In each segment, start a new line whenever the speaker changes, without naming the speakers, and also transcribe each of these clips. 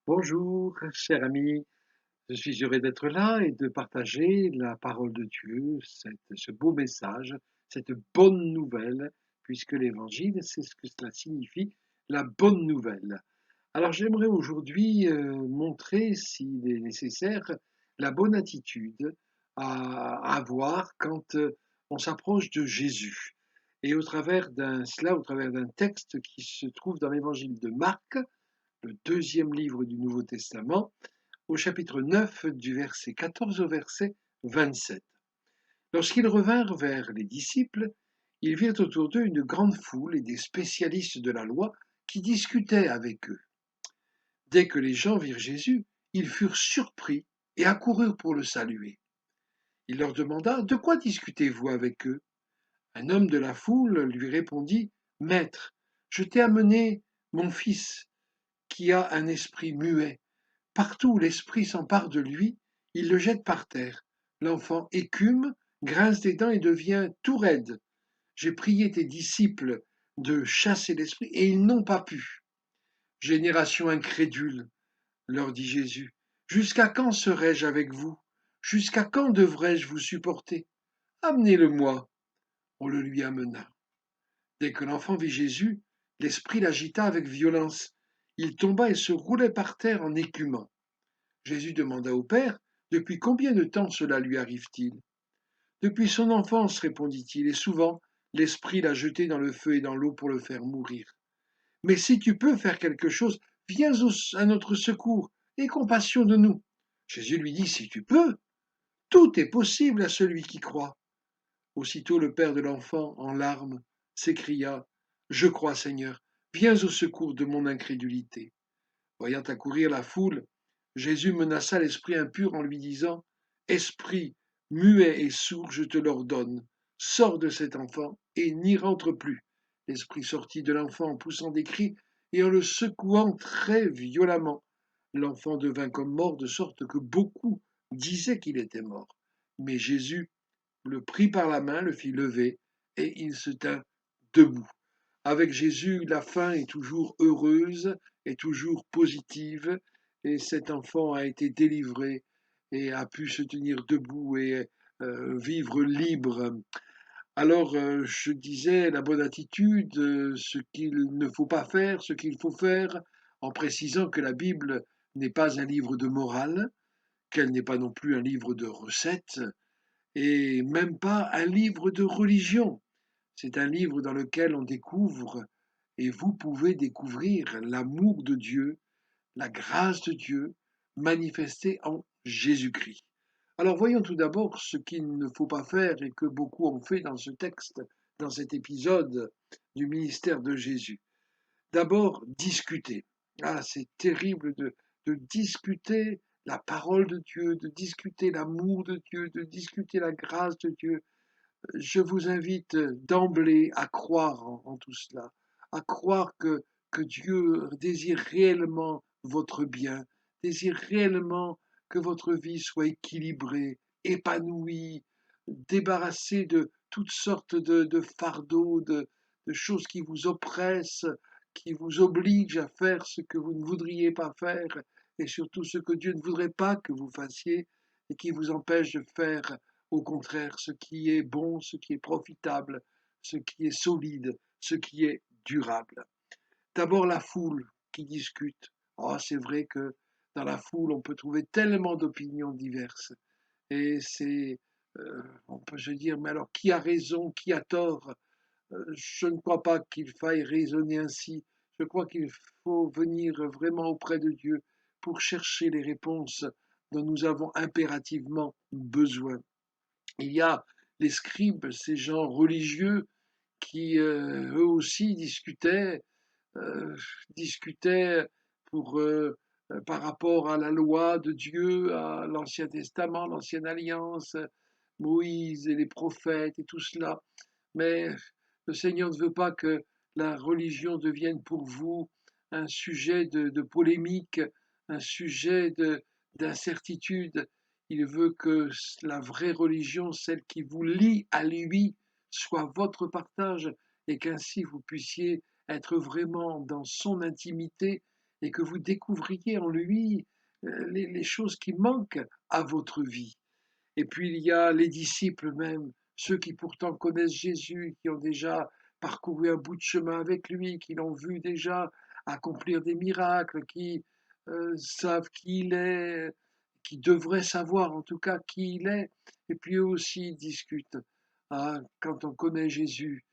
Bonjour, cher ami. Je suis heureux d'être là et de partager la parole de Dieu, ce beau message, cette bonne nouvelle, puisque l'évangile, c'est ce que cela signifie, la bonne nouvelle. Alors j'aimerais aujourd'hui montrer, s'il est nécessaire, la bonne attitude à avoir quand on s'approche de Jésus. Et au travers d'un texte qui se trouve dans l'évangile de Marc, le deuxième livre du Nouveau Testament, au chapitre 9 du verset 14 au verset 27. Lorsqu'ils revinrent vers les disciples, ils virent autour d'eux une grande foule et des spécialistes de la loi qui discutaient avec eux. Dès que les gens virent Jésus, ils furent surpris et accoururent pour le saluer. Il leur demanda: De quoi discutez-vous avec eux? Un homme de la foule lui répondit: Maître, je t'ai amené mon fils qui a un esprit muet. Partout où l'esprit s'empare de lui, il le jette par terre. L'enfant écume, grince des dents et devient tout raide. J'ai prié tes disciples de chasser l'esprit et ils n'ont pas pu. Génération incrédule, leur dit Jésus, jusqu'à quand serai-je avec vous? Jusqu'à quand devrais-je vous supporter? Amenez-le-moi. On le lui amena. Dès que l'enfant vit Jésus, l'esprit l'agita avec violence. Il tomba et se roulait par terre en écumant. Jésus demanda au Père: Depuis combien de temps cela lui arrive-t-il? Depuis son enfance, répondit-il, et souvent l'Esprit l'a jeté dans le feu et dans l'eau pour le faire mourir. Mais si tu peux faire quelque chose, viens à notre secours, aie compassion de nous. Jésus lui dit: Si tu peux, tout est possible à celui qui croit. Aussitôt le père de l'enfant, en larmes, s'écria: Je crois, Seigneur, viens au secours de mon incrédulité. Voyant accourir la foule, Jésus menaça l'esprit impur en lui disant: Esprit muet et sourd, je te l'ordonne, sors de cet enfant et n'y rentre plus. L'esprit sortit de l'enfant en poussant des cris et en le secouant très violemment. L'enfant devint comme mort, de sorte que beaucoup disaient qu'il était mort. Mais Jésus le prit par la main, le fit lever, et il se tint debout. Avec Jésus, la fin est toujours heureuse, est toujours positive, et cet enfant a été délivré et a pu se tenir debout et vivre libre. Alors, je disais la bonne attitude, ce qu'il ne faut pas faire, ce qu'il faut faire, en précisant que la Bible n'est pas un livre de morale, qu'elle n'est pas non plus un livre de recettes, et même pas un livre de religion. C'est un livre dans lequel on découvre, et vous pouvez découvrir l'amour de Dieu, la grâce de Dieu manifestée en Jésus-Christ. Alors voyons tout d'abord ce qu'il ne faut pas faire et que beaucoup ont fait dans ce texte, dans cet épisode du ministère de Jésus. D'abord, discuter. Ah, c'est terrible de discuter la parole de Dieu, de discuter l'amour de Dieu, de discuter la grâce de Dieu. Je vous invite d'emblée à croire en tout cela, à croire que Dieu désire réellement votre bien, désire réellement que votre vie soit équilibrée, épanouie, débarrassée de toutes sortes de fardeaux, de choses qui vous oppressent, qui vous obligent à faire ce que vous ne voudriez pas faire, et surtout ce que Dieu ne voudrait pas que vous fassiez, et qui vous empêchent de faire au contraire ce qui est bon, ce qui est profitable, ce qui est solide, ce qui est durable. D'abord la foule qui discute. Oh, c'est vrai que dans la foule, on peut trouver tellement d'opinions diverses. Et on peut se dire, mais alors qui a raison, qui a tort? Je ne crois pas qu'il faille raisonner ainsi. Je crois qu'il faut venir vraiment auprès de Dieu pour chercher les réponses dont nous avons impérativement besoin. Il y a les scribes, ces gens religieux qui eux aussi euh, discutaient pour, par rapport à la loi de Dieu, à l'Ancien Testament, l'Ancienne Alliance, Moïse et les prophètes et tout cela. Mais le Seigneur ne veut pas que la religion devienne pour vous un sujet de polémique, un sujet d'incertitude. Il veut que la vraie religion, celle qui vous lie à lui, soit votre partage et qu'ainsi vous puissiez être vraiment dans son intimité et que vous découvriez en lui les choses qui manquent à votre vie. Et puis il y a les disciples même, ceux qui pourtant connaissent Jésus, qui ont déjà parcouru un bout de chemin avec lui, qui l'ont vu déjà accomplir des miracles, qui savent qui il est, qui devraient savoir en tout cas qui il est. Et puis eux aussi ils discutent. Ah, quand on connaît Jésus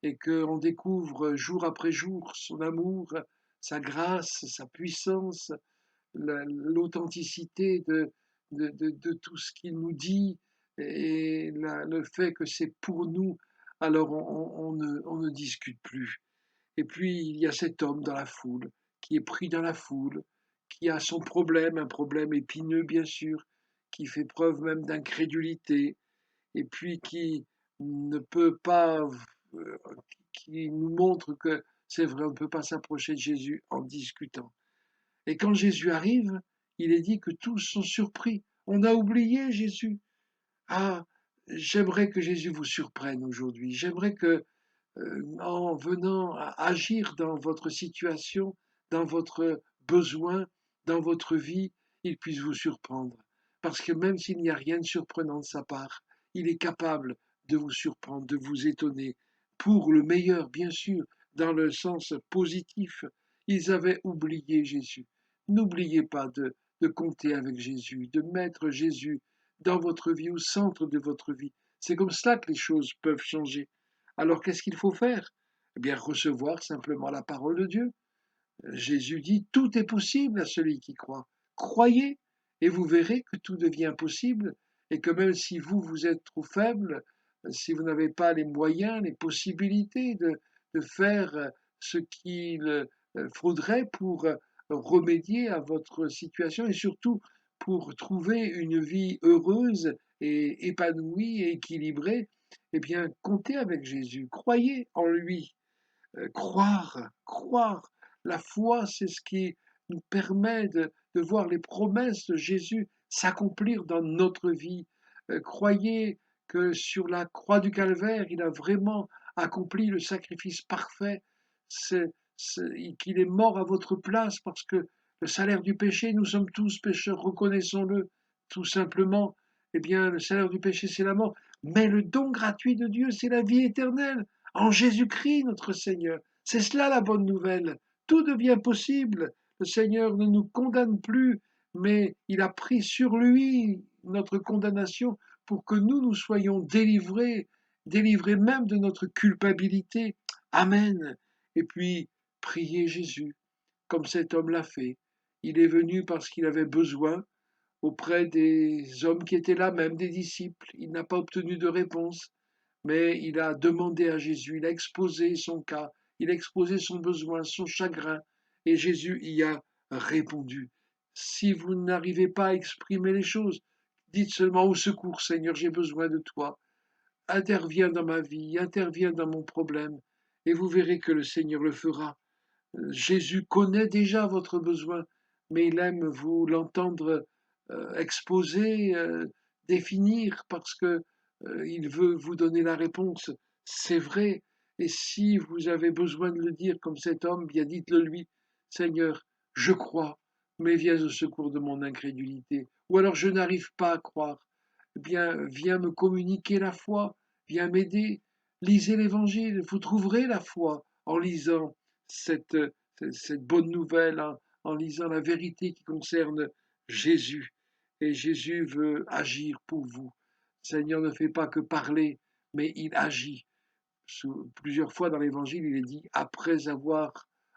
et qu'on découvre jour après jour son amour, sa grâce, sa puissance, l'authenticité de tout ce qu'il nous dit et le fait que c'est pour nous, alors on ne discute plus. Et puis il y a cet homme dans la foule, qui est pris dans la foule, qui a son problème, un problème épineux bien sûr, qui fait preuve même d'incrédulité, et puis qui ne peut pas, euh, qui nous montre que c'est vrai, on ne peut pas s'approcher de Jésus en discutant. Et quand Jésus arrive, il est dit que tous sont surpris. On a oublié Jésus. Ah, j'aimerais que Jésus vous surprenne aujourd'hui. J'aimerais que, en venant agir dans votre situation, dans votre besoin, dans votre vie, il puisse vous surprendre. Parce que même s'il n'y a rien de surprenant de sa part, il est capable de vous surprendre, de vous étonner, pour le meilleur, bien sûr, dans le sens positif. Ils avaient oublié Jésus. N'oubliez pas de compter avec Jésus, de mettre Jésus dans votre vie, au centre de votre vie. C'est comme cela que les choses peuvent changer. Alors qu'est-ce qu'il faut faire? Eh bien, recevoir simplement la parole de Dieu. Jésus dit, tout est possible à celui qui croit. Croyez et vous verrez que tout devient possible et que même si vous êtes trop faible, si vous n'avez pas les moyens, les possibilités de faire ce qu'il faudrait pour remédier à votre situation et surtout pour trouver une vie heureuse et épanouie et équilibrée, eh bien, comptez avec Jésus, croyez en lui. Croire. La foi, c'est ce qui nous permet de voir les promesses de Jésus s'accomplir dans notre vie. Croyez que sur la croix du calvaire, il a vraiment accompli le sacrifice parfait, qu'il est mort à votre place parce que le salaire du péché, nous sommes tous pécheurs, reconnaissons-le tout simplement. Eh bien, le salaire du péché, c'est la mort. Mais le don gratuit de Dieu, c'est la vie éternelle en Jésus-Christ notre Seigneur. C'est cela la bonne nouvelle. Tout devient possible. Le Seigneur ne nous condamne plus, mais il a pris sur lui notre condamnation pour que nous soyons délivrés, délivrés même de notre culpabilité. Amen. Et puis, priez Jésus, comme cet homme l'a fait. Il est venu parce qu'il avait besoin auprès des hommes qui étaient là, même des disciples. Il n'a pas obtenu de réponse, mais il a demandé à Jésus, il a exposé son cas, il a exposé son besoin, son chagrin, et Jésus y a répondu. Si vous n'arrivez pas à exprimer les choses, dites seulement au secours, Seigneur, j'ai besoin de toi. Interviens dans ma vie, interviens dans mon problème, et vous verrez que le Seigneur le fera. Jésus connaît déjà votre besoin, mais il aime vous l'entendre exposer, définir, parce que il veut vous donner la réponse. C'est vrai. Et si vous avez besoin de le dire comme cet homme, bien dites-le lui. Seigneur, je crois, mais viens au secours de mon incrédulité. Ou alors je n'arrive pas à croire. Eh bien, viens me communiquer la foi, viens m'aider. Lisez l'Évangile, vous trouverez la foi en lisant cette, cette bonne nouvelle, en lisant la vérité qui concerne Jésus. Et Jésus veut agir pour vous. Le Seigneur ne fait pas que parler, mais il agit. Plusieurs fois dans l'Évangile, il est dit, après avoir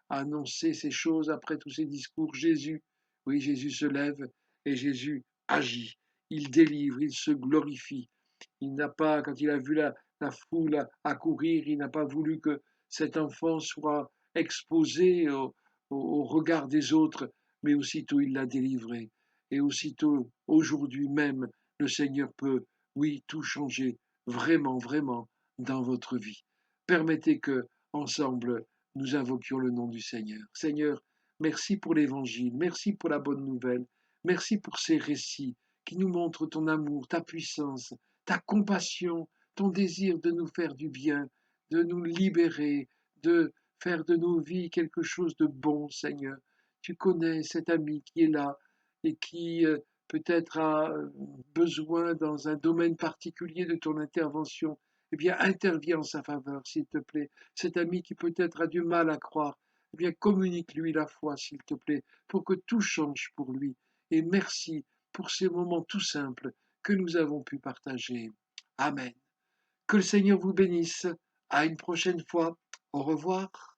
annoncé ces choses, après tous ces discours, Jésus, oui, Jésus se lève et Jésus agit. Il délivre, il se glorifie. Il n'a pas, quand il a vu la foule accourir, il n'a pas voulu que cet enfant soit exposé au regard des autres, mais aussitôt il l'a délivré. Et aussitôt, aujourd'hui même, le Seigneur peut, oui, tout changer, vraiment, vraiment, dans votre vie. Permettez que, ensemble, nous invoquions le nom du Seigneur. Seigneur, merci pour l'Évangile, merci pour la bonne nouvelle, merci pour ces récits qui nous montrent ton amour, ta puissance, ta compassion, ton désir de nous faire du bien, de nous libérer, de faire de nos vies quelque chose de bon, Seigneur. tu connais cet ami qui est là et qui peut-être a besoin dans un domaine particulier de ton intervention. Eh bien, interviens en sa faveur, s'il te plaît. Cet ami qui peut-être a du mal à croire, eh bien, communique-lui la foi, s'il te plaît, pour que tout change pour lui. Et merci pour ces moments tout simples que nous avons pu partager. Amen. Que le Seigneur vous bénisse. À une prochaine fois. Au revoir.